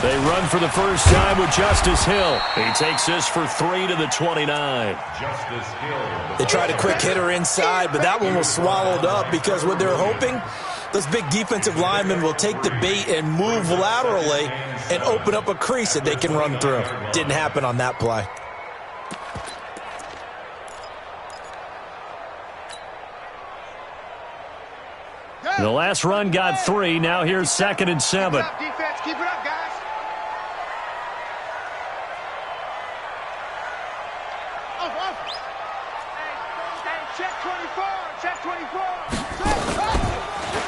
They run for the first time with Justice Hill. He takes this for 3 to the 29. They tried a quick hitter inside, but that one was swallowed up because what they're hoping, those big defensive linemen will take the bait and move laterally and open up a crease that they can run through. Didn't happen on that play. The last run got 3. Now here's 2nd and 7. Defense, keep it up, guys. Check 24. Check 24.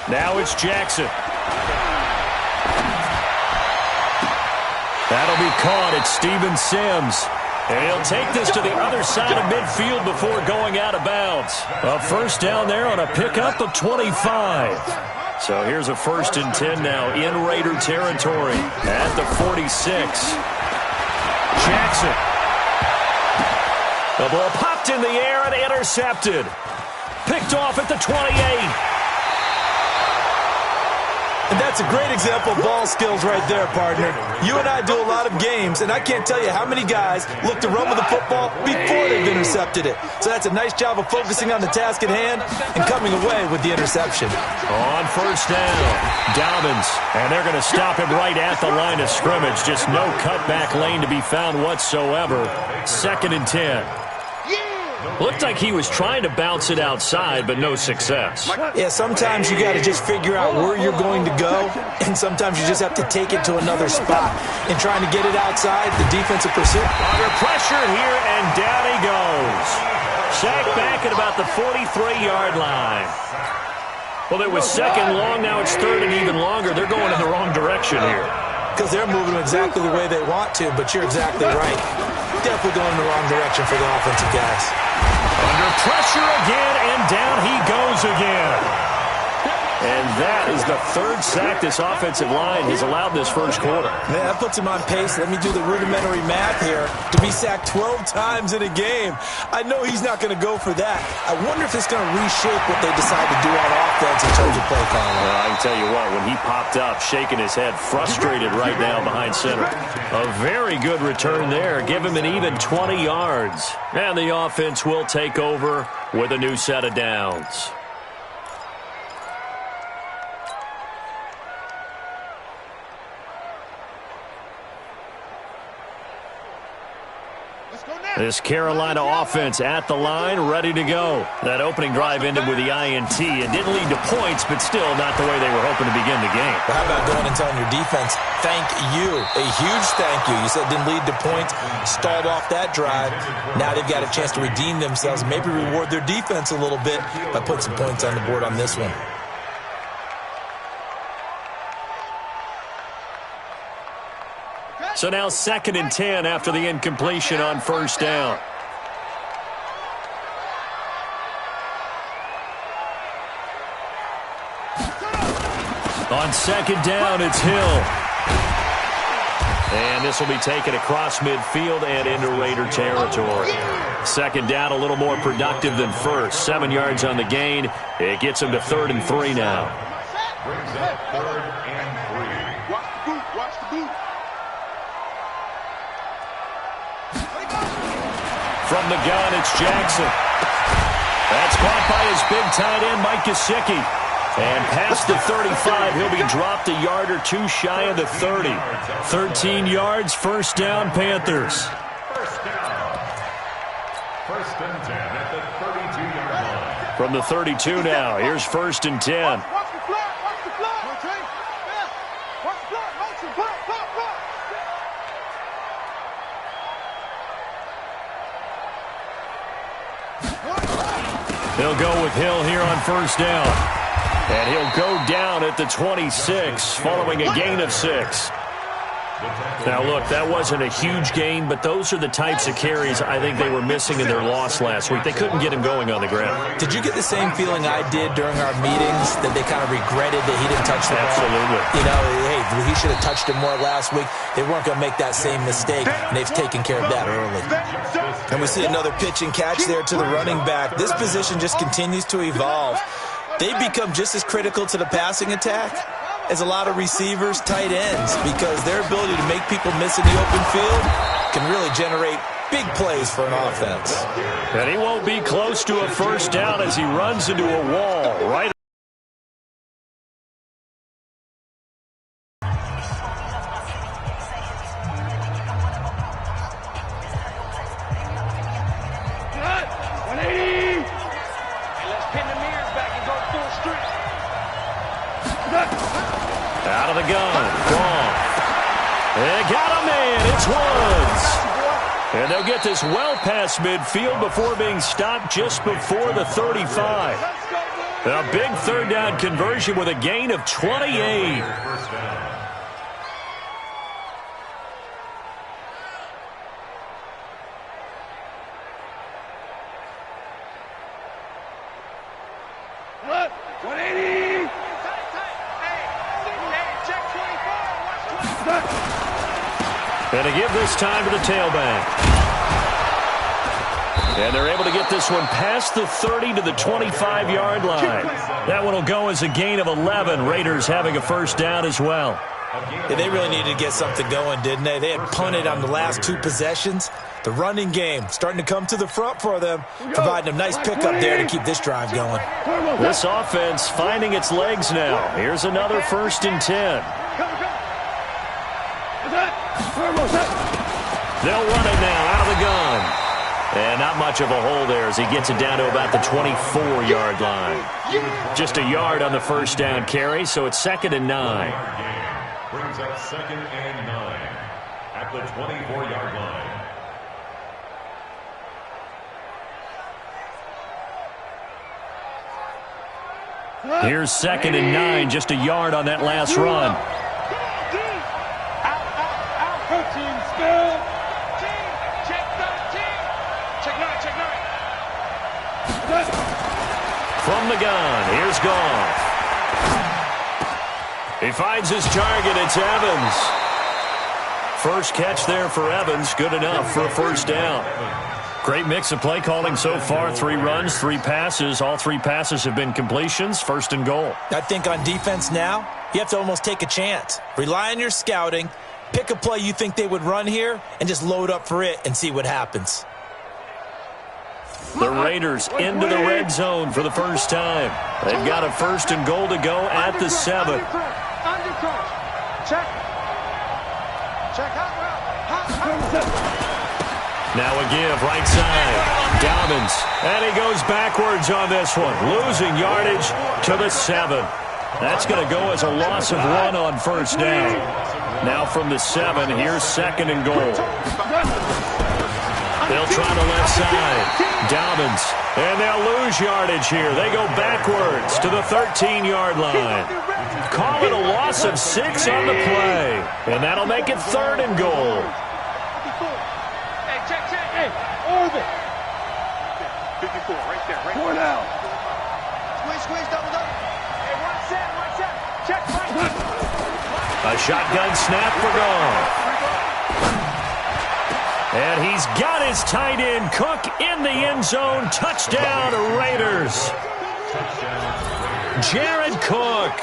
Now it's Jackson. That'll be caught. It's Steven Sims. And he'll take this to the other side of midfield before going out of bounds. A first down there on a pickup of 25. So here's a 1st and 10 now in Raider territory at the 46. Jackson. The ball popped in the air and intercepted. Picked off at the 28. And that's a great example of ball skills right there, partner. You and I do a lot of games, and I can't tell you how many guys look to run with the football before they've intercepted it. So that's a nice job of focusing on the task at hand and coming away with the interception. On first down, Dobbins, and they're going to stop him right at the line of scrimmage. Just no cutback lane to be found whatsoever. 2nd and 10. Looked like he was trying to bounce it outside, but no success. Yeah, sometimes you got to just figure out where you're going to go, and sometimes you just have to take it to another spot. And trying to get it outside, the defensive pursuit. Under pressure here, and down he goes. Sacked back at about the 43-yard line. Well, it was 2nd long, now it's 3rd and even longer. They're going in the wrong direction here. Because they're moving exactly the way they want to, but you're exactly right. Definitely going in the wrong direction for the offensive guys. Under pressure again, and down he goes again. And that is the 3rd sack this offensive line has allowed this first quarter. Man, that puts him on pace. Let me do the rudimentary math here. To be sacked 12 times in a game, I know he's not going to go for that. I wonder if it's going to reshape what they decide to do on offense in terms of play calling. Well, I can tell you what, when he popped up, shaking his head, frustrated right now behind center. A very good return there. Give him an even 20 yards. And the offense will take over with a new set of downs. This Carolina offense at the line, ready to go. That opening drive ended with the INT. It didn't lead to points, but still not the way they were hoping to begin the game. Well, how about going and telling your defense, thank you, a huge thank you. You said it didn't lead to points, stalled off that drive. Now they've got a chance to redeem themselves, maybe reward their defense a little bit by putting some points on the board on this one. So now 2nd and 10 after the incompletion on first down. On 2nd down, it's Hill. And this will be taken across midfield and into Raider territory. 2nd down, a little more productive than first. 7 yards on the gain. It gets him to 3rd and 3 now. Brings up 3rd and 3. Watch the boot. Watch the boot. From the gun, it's Jackson. That's caught by his big tight end, Mike Gesicki. And past the 35, he'll be dropped a yard or two shy of the 30. 13 yards, first down, Panthers. First down. 1st and 10 at the 32-yard line. From the 32 now, here's 1st and 10. Watch the block. Watch the block. Watch the block. Watch the block. Block. They'll go with Hill here on first down. And he'll go down at the 26 following a gain of 6. Now, look, that wasn't a huge gain, but those are the types of carries I think they were missing in their loss last week. They couldn't get him going on the ground. Did you get the same feeling I did during our meetings, that they kind of regretted that he didn't touch the ball? Absolutely. You know, hey, he should have touched it more last week. They weren't going to make that same mistake, and they've taken care of that early. And we see another pitch and catch there to the running back. This position just continues to evolve. They become just as critical to the passing attack is a lot of receivers, tight ends, because their ability to make people miss in the open field can really generate big plays for an offense. And he won't be close to a first down as he runs into a wall right. Out of the gun. Gone. They got a man. It's Woods. And they'll get this well past midfield before being stopped just before the 35. A big third down conversion with a gain of 28. And to give this time to the tailback. And they're able to get this one past the 30 to the 25-yard line. That one will go as a gain of 11. Raiders having a first down as well. Yeah, they really needed to get something going, didn't they? They had punted on the last two possessions. The running game starting to come to the front for them, providing a nice pickup there to keep this drive going. This offense finding its legs now. Here's another 1st and 10. They'll run it now out of the gun. And not much of a hole there as he gets it down to about the 24-yard line. Just a yard on the first down carry, so it's 2nd and 9. Brings up 2nd and 9 at the 24-yard line. Here's 2nd and 9, just a yard on that last run. From the gun, here's Goff. He finds his target, it's Evans. First catch there for Evans, good enough for a first down. Great mix of play calling so far. 3 runs, 3 passes. All 3 passes have been completions. 1st and goal. I think on defense now, you have to almost take a chance. Rely on your scouting, pick a play you think they would run here, and just load up for it and see what happens. The Raiders into the red zone for the first time. They've got a 1st and goal to go at the 7. Now a give right side. Dobbins. And he goes backwards on this one. Losing yardage to the 7. That's going to go as a loss of 1 on first down. Now from the 7, here's 2nd and goal. They'll try the left side. Dobbins. And they'll lose yardage here. They go backwards to the 13-yard line. Call it a loss of 6 on the play. And that'll make it 3rd and goal. Hey, Orbit. 54, right there. Right 4 down. Squeeze, double. Hey, one set. Check, right. A shotgun snap for Goff. And he's got his tight end, Cook, in the end zone. Touchdown, Raiders. Jared Cook,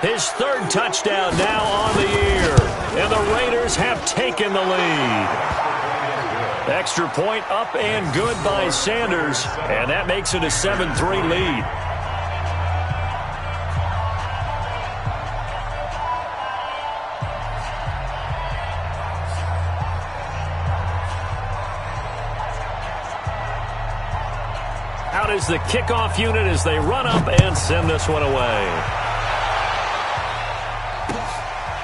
his 3rd touchdown now on the year. And the Raiders have taken the lead. Extra point up and good by Sanders. And that makes it a 7-3 lead. Out is the kickoff unit as they run up and send this one away.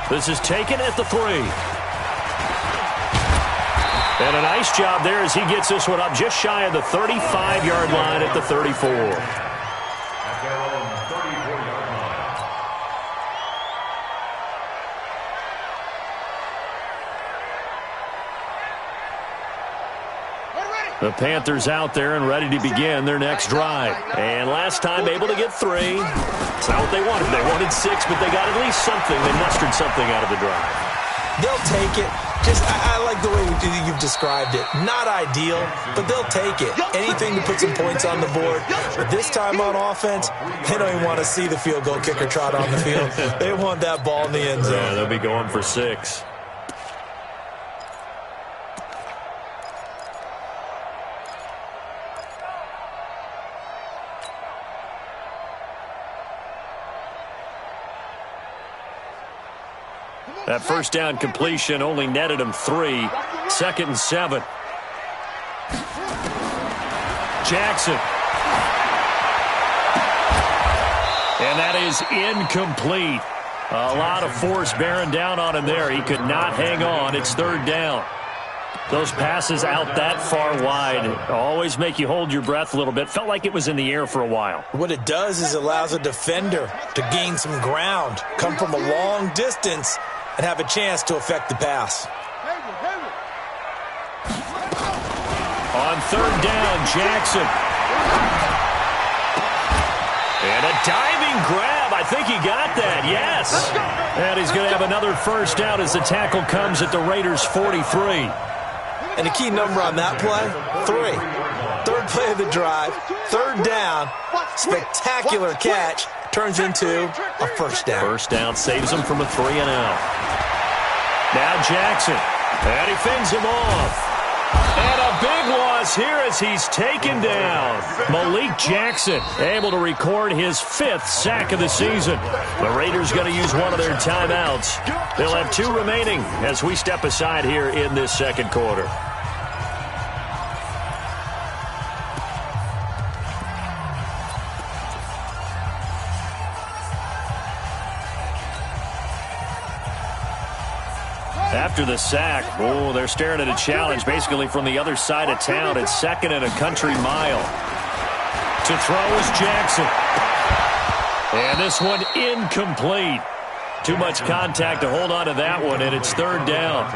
This is taken at the 3. And a nice job there as he gets this one up just shy of the 35-yard line at the 34. At their own 34-yard line. The Panthers out there and ready to begin their next drive. And last time able to get 3. It's not what they wanted. They wanted 6, but they got at least something. They mustered something out of the drive. They'll take it. I like the way you've described it. Not ideal, but they'll take it. Anything to put some points on the board. But this time on offense, they don't even want to see the field goal kicker trot on the field. They want that ball in the end zone. Yeah, they'll be going for 6. That first down completion only netted him 3. 2nd and 7. Jackson. And that is incomplete. A lot of force bearing down on him there. He could not hang on. It's 3rd down. Those passes out that far wide always make you hold your breath a little bit. Felt like it was in the air for a while. What it does is allows a defender to gain some ground, come from a long distance, and have a chance to affect the pass. On 3rd down, Jackson. And a diving grab. I think he got that, yes. And he's going to have another first down as the tackle comes at the Raiders' 43. And the key number on that play, 3. 3rd play of the drive, 3rd down, spectacular catch, turns into a first down. First down saves him from a 3-and-out. Now Jackson, and he fends him off. And a big loss here as he's taken down. Malik Jackson able to record his 5th sack of the season. The Raiders going to use one of their timeouts. They'll have 2 remaining as we step aside here in this 2nd quarter. After the sack, they're staring at a challenge basically from the other side of town. It's 2nd and a country mile. To throw is Jackson. And this one incomplete. Too much contact to hold on to that one, and it's 3rd down.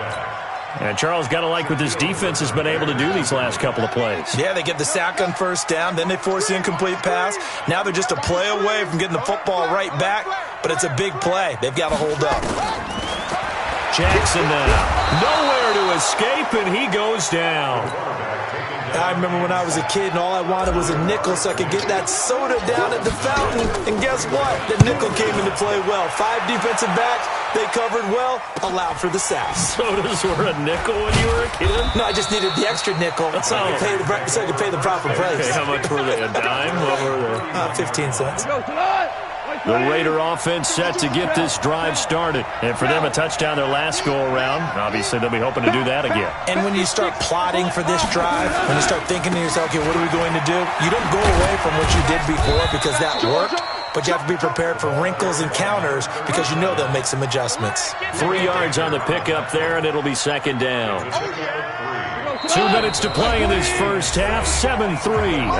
And Charles, got to like what this defense has been able to do these last couple of plays. Yeah, they get the sack on first down, then they force the incomplete pass. Now they're just a play away from getting the football right back, but it's a big play. They've got to hold up. Jackson now. Nowhere to escape, and he goes down. I remember when I was a kid and all I wanted was a nickel so I could get that soda down at the fountain. And guess what? The nickel came into play well. 5 defensive backs, they covered well, allowed for the sack. Sodas were a nickel when you were a kid? No, I just needed the extra nickel so I could pay the proper price. Okay, how much were they? A dime? What were they? 15 cents. The Raider offense set to get this drive started. And for them, a touchdown their last go-around. Obviously, they'll be hoping to do that again. And when you start plotting for this drive, when you start thinking to yourself, okay, what are we going to do? You don't go away from what you did before because that worked, but you have to be prepared for wrinkles and counters because you know they'll make some adjustments. 3 yards on the pickup there, and it'll be 2nd down. 2 minutes to play in this first half. 7-3,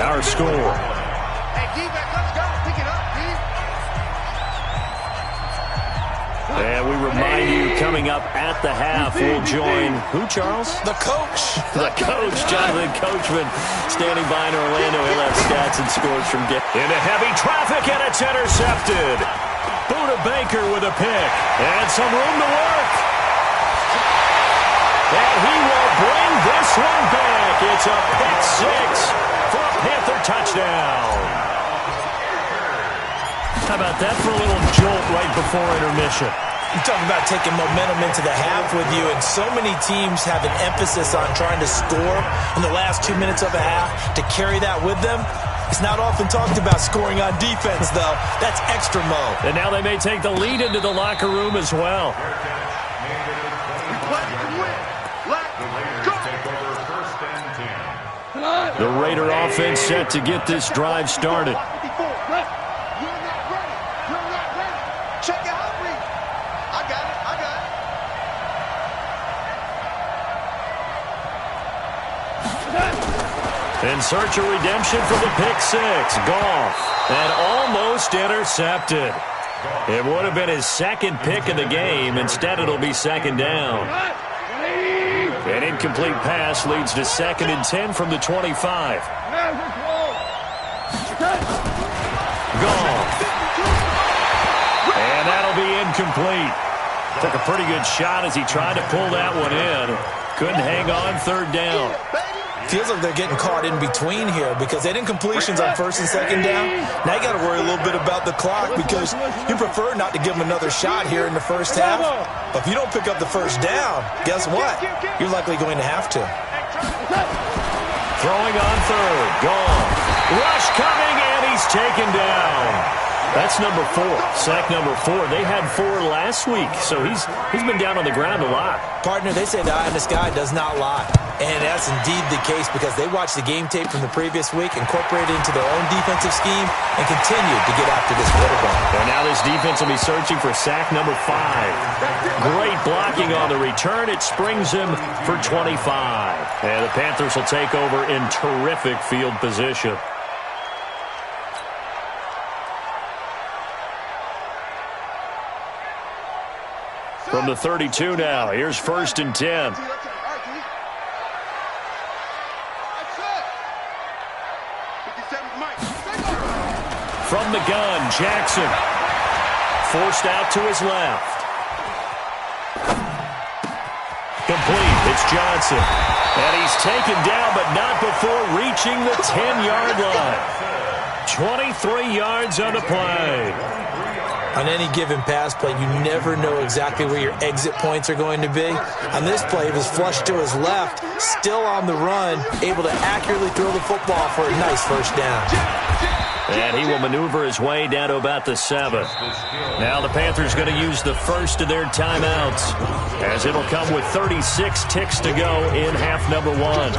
our score. And we remind you, coming up at the half, we'll join who, Charles? The coach. The coach, Jonathan Coachman, standing by in Orlando. He'll have stats and scores from game. Into heavy traffic, and it's intercepted. Buda Baker with a pick. And some room to work. And he will bring this one back. It's a pick 6 for a Panther touchdown. How about that for a little jolt right before intermission? You talk about taking momentum into the half with you, and so many teams have an emphasis on trying to score in the last 2 minutes of a half. To carry that with them, it's not often talked about scoring on defense, though. That's extra mode. And now they may take the lead into the locker room as well. The Raider offense set to get this drive started. In search of redemption for the pick 6. Goff. And almost intercepted. It would have been his 2nd pick of the game. Instead, it'll be 2nd down. An incomplete pass leads to 2nd and 10 from the 25. Goff. And that'll be incomplete. Took a pretty good shot as he tried to pull that one in. Couldn't hang on third down. Feels like they're getting caught in between here because they didn't completions on first and second down. Now you got to worry a little bit about the clock because you prefer not to give them another shot here in the first half. But if you don't pick up the first down, guess what? You're likely going to have to. Throwing on third. Gone. Rush coming, and he's taken down. That's number 4. Sack number 4. They had 4 last week, so he's been down on the ground a lot. Partner, they say the eye in the sky does not lie. And that's indeed the case because they watched the game tape from the previous week, incorporated it into their own defensive scheme, and continued to get after this quarterback. And now this defense will be searching for sack number 5. Great blocking on the return. It springs him for 25. And the Panthers will take over in terrific field position. From the 32 now, here's 1st and 10. From the gun, Jackson. Forced out to his left. Complete. It's Johnson. And he's taken down, but not before reaching the 10-yard line. 23 yards on the play. On any given pass play, you never know exactly where your exit points are going to be. On this play, it was flushed to his left, still on the run, able to accurately throw the football for a nice first down. And he will maneuver his way down to about the 7. Now the Panthers going to use the first of their timeouts, as it'll come with 36 ticks to go in half number 1.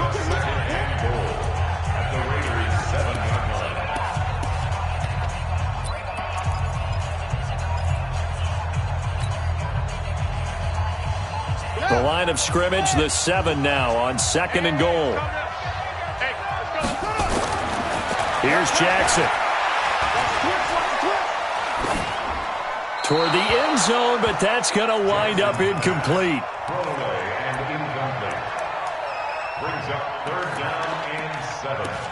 The line of scrimmage, the 7 now on 2nd and goal. Here's Jackson. Toward the end zone, but that's going to wind up incomplete. Throwaway and incomplete. Brings up 3rd down and 7.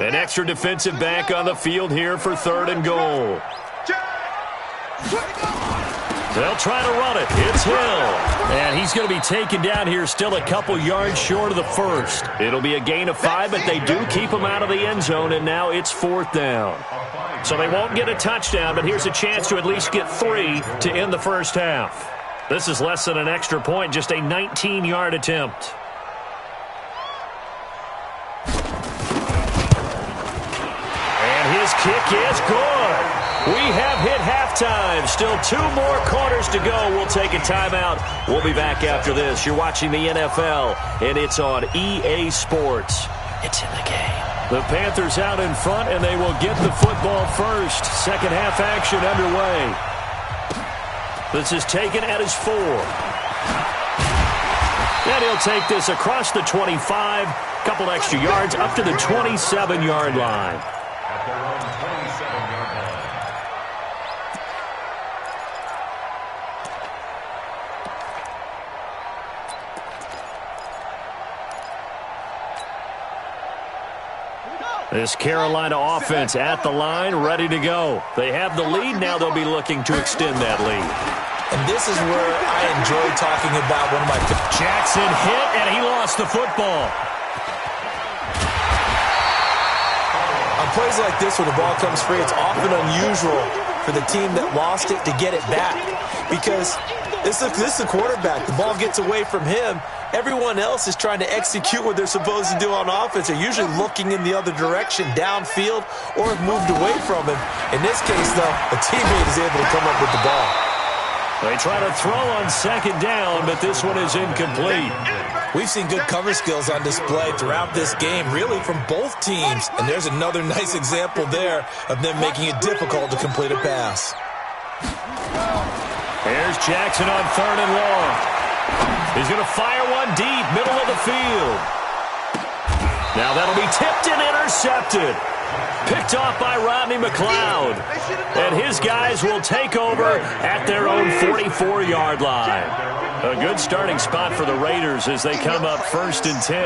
An extra defensive back on the field here for 3rd and goal. They'll try to run it. It's Hill. And he's going to be taken down here still a couple yards short of the first. It'll be a gain of 5, but they do keep him out of the end zone, and now it's 4th down. So they won't get a touchdown, but here's a chance to at least get 3 to end the first half. This is less than an extra point, just a 19-yard attempt. His kick is good. We have hit halftime. Still 2 more quarters to go. We'll take a timeout. We'll be back after this. You're watching the NFL, and it's on EA Sports. It's in the game. The Panthers out in front, and they will get the football first. Second half action underway. This is taken at his 4. And he'll take this across the 25. Couple extra yards up to the 27-yard line. At their own 27-yard line. This Carolina offense at the line, ready to go. They have the lead. Now they'll be looking to extend that lead. And this is where I enjoy talking about one of my... Jackson hit, and he lost the football. On plays like this where the ball comes free, it's often unusual for the team that lost it to get it back. Because this is the quarterback. The ball gets away from him. Everyone else is trying to execute what they're supposed to do on offense. They're usually looking in the other direction, downfield, or have moved away from him. In this case, though, a teammate is able to come up with the ball. They try to throw on second down, but this one is incomplete. We've seen good cover skills on display throughout this game, really from both teams. And there's another nice example there of them making it difficult to complete a pass. Here's Jackson on 3rd and long. He's going to fire one deep, middle of the field. Now that'll be tipped and intercepted. Picked off by Rodney McLeod. And his guys will take over at their own 44-yard line. A good starting spot for the Raiders as they come up 1st and 10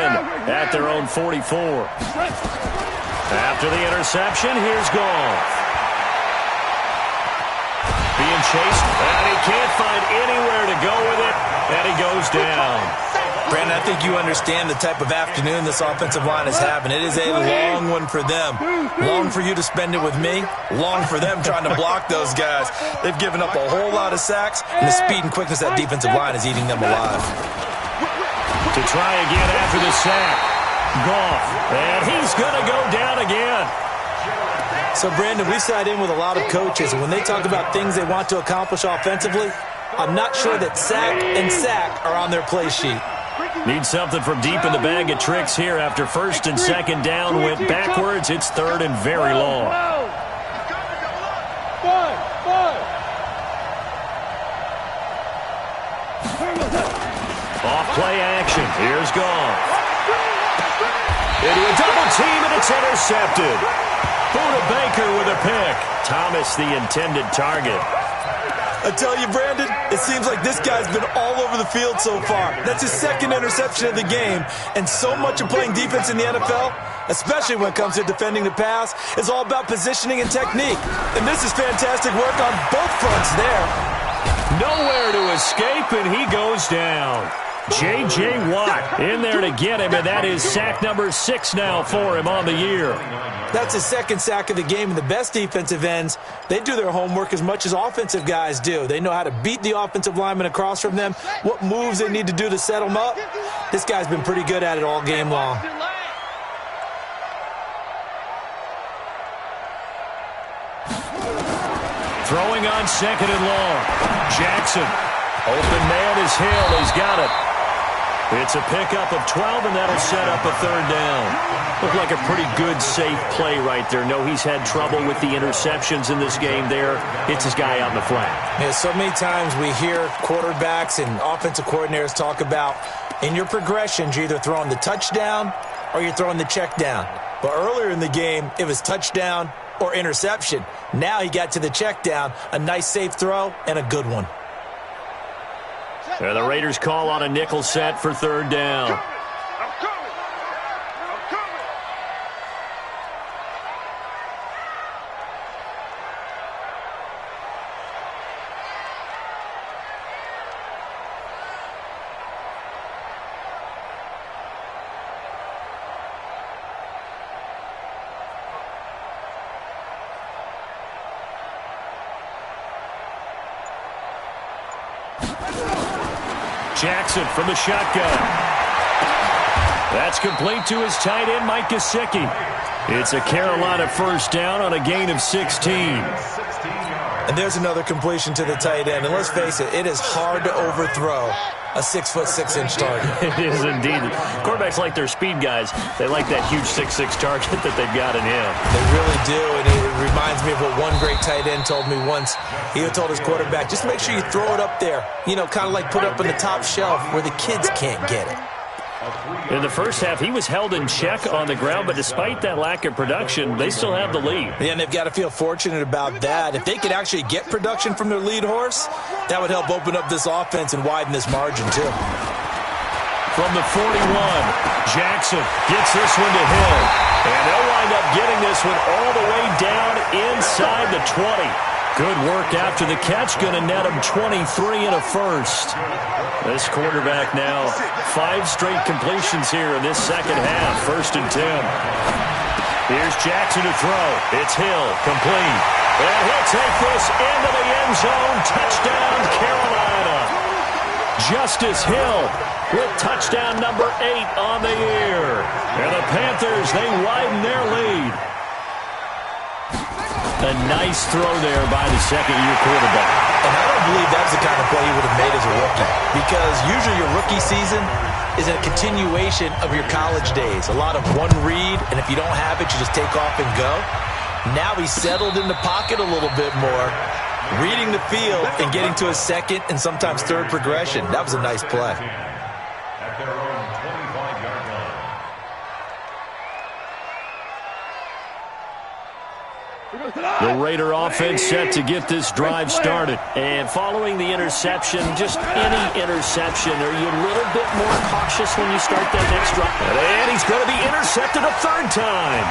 at their own 44. After the interception, here's Goff. Being chased, and he can't find anywhere to go with it, and he goes down. Brandon, I think you understand the type of afternoon this offensive line is having. It is a long one for them. Long for you to spend it with me. Long for them trying to block those guys. They've given up a whole lot of sacks, and the speed and quickness of that defensive line is eating them alive. To try again after the sack. Goff, and he's going to go down again. So, Brandon, we sat in with a lot of coaches, and when they talk about things they want to accomplish offensively, I'm not sure that sack and sack are on their play sheet. Need something from deep in the bag of tricks here after 1st and 2nd down. Went backwards. It's 3rd and very long. Off play action. Here's Goff. Into a double team, and it's intercepted. Buda Baker with a pick. Thomas the intended target. I tell you, Brandon, it seems like this guy's been all over the field so far. That's his 2nd interception of the game. And so much of playing defense in the NFL, especially when it comes to defending the pass, is all about positioning and technique. And this is fantastic work on both fronts there. Nowhere to escape, and he goes down. J.J. Watt in there to get him, and that is sack number 6 now for him on the year. That's his 2nd sack of the game, and the best defensive ends, they do their homework as much as offensive guys do. They know how to beat the offensive lineman across from them, what moves they need to do to set them up. This guy's been pretty good at it all game long. Throwing on 2nd and long. Jackson. Open man is Hill. He's got it. It's a pickup of 12, and that'll set up a 3rd down. Looked like a pretty good, safe play right there. No, he's had trouble with the interceptions in this game there. Hits his guy out in the flat. Yeah, so many times we hear quarterbacks and offensive coordinators talk about in your progressions, you're either throwing the touchdown or you're throwing the check down. But earlier in the game, it was touchdown or interception. Now he got to the check down, a nice safe throw, and a good one. The Raiders call on a nickel set for 3rd down. Jackson from the shotgun. That's complete to his tight end, Mike Gesicki. It's a Carolina 1st down on a gain of 16. And there's another completion to the tight end. And let's face it, it is hard to overthrow a 6'6" target. It is indeed. Quarterbacks like their speed guys. They like that huge 6'6" target that they've got in him. They really do, and it reminds me of what one great tight end told me once. He told his quarterback, just make sure you throw it up there. You know, kind of like put it up on the top shelf where the kids can't get it. In the first half, he was held in check on the ground, but despite that lack of production, they still have the lead. Yeah, and they've got to feel fortunate about that. If they could actually get production from their lead horse, that would help open up this offense and widen this margin, too. From the 41, Jackson gets this one to Hill. And they'll wind up getting this one all the way down inside the 20. Good work after the catch. Going to net him 23 and a 1st. This quarterback now 5 straight completions here in this 2nd half. 1st and 10. Here's Jackson to throw. It's Hill, complete. And he'll take this into the end zone. Touchdown, Carolina. Justice Hill with touchdown number 8 on the year. And the Panthers, they widen their lead. A nice throw there by the 2nd-year quarterback. And I don't believe that's the kind of play he would have made as a rookie. Because usually your rookie season is a continuation of your college days. A lot of one read, and if you don't have it, you just take off and go. Now he's settled in the pocket a little bit more, reading the field and getting to a 2nd and sometimes 3rd progression. That was a nice play. At their own 25-yard line. The The Raider offense set to get this drive started. And following the interception, just any interception, are you a little bit more cautious when you start that next drive? And he's going to be intercepted a third time.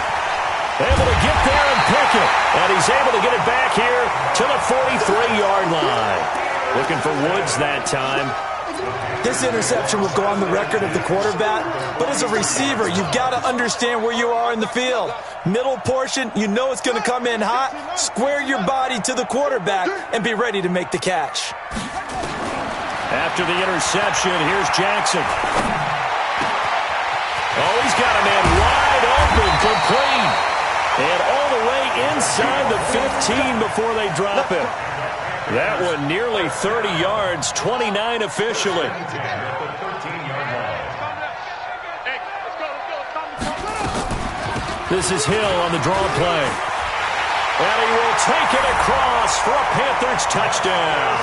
Able to get there and pick it. And he's able to get it back here to the 43-yard line. Looking for Woods that time. This interception will go on the record of the quarterback, but as a receiver, you've got to understand where you are in the field. Middle portion, you know it's going to come in hot. Square your body to the quarterback and be ready to make the catch. After the interception, here's Jackson. Oh, he's got a man wide open, complete. And all the way inside the 15 before they drop it. That one nearly 30 yards, 29 officially. This is Hill on the draw play. And he will take it across for a Panthers touchdown.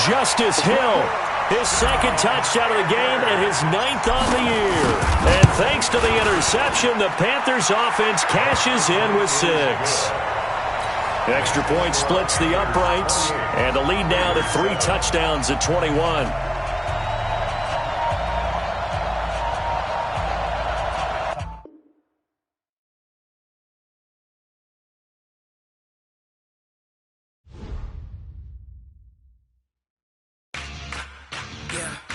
Justice Hill, his second touchdown of the game and his 9th on the year. And thanks to the interception, the Panthers offense cashes in with 6. Extra point splits the uprights, and the lead now to 3 touchdowns at 21. Yeah.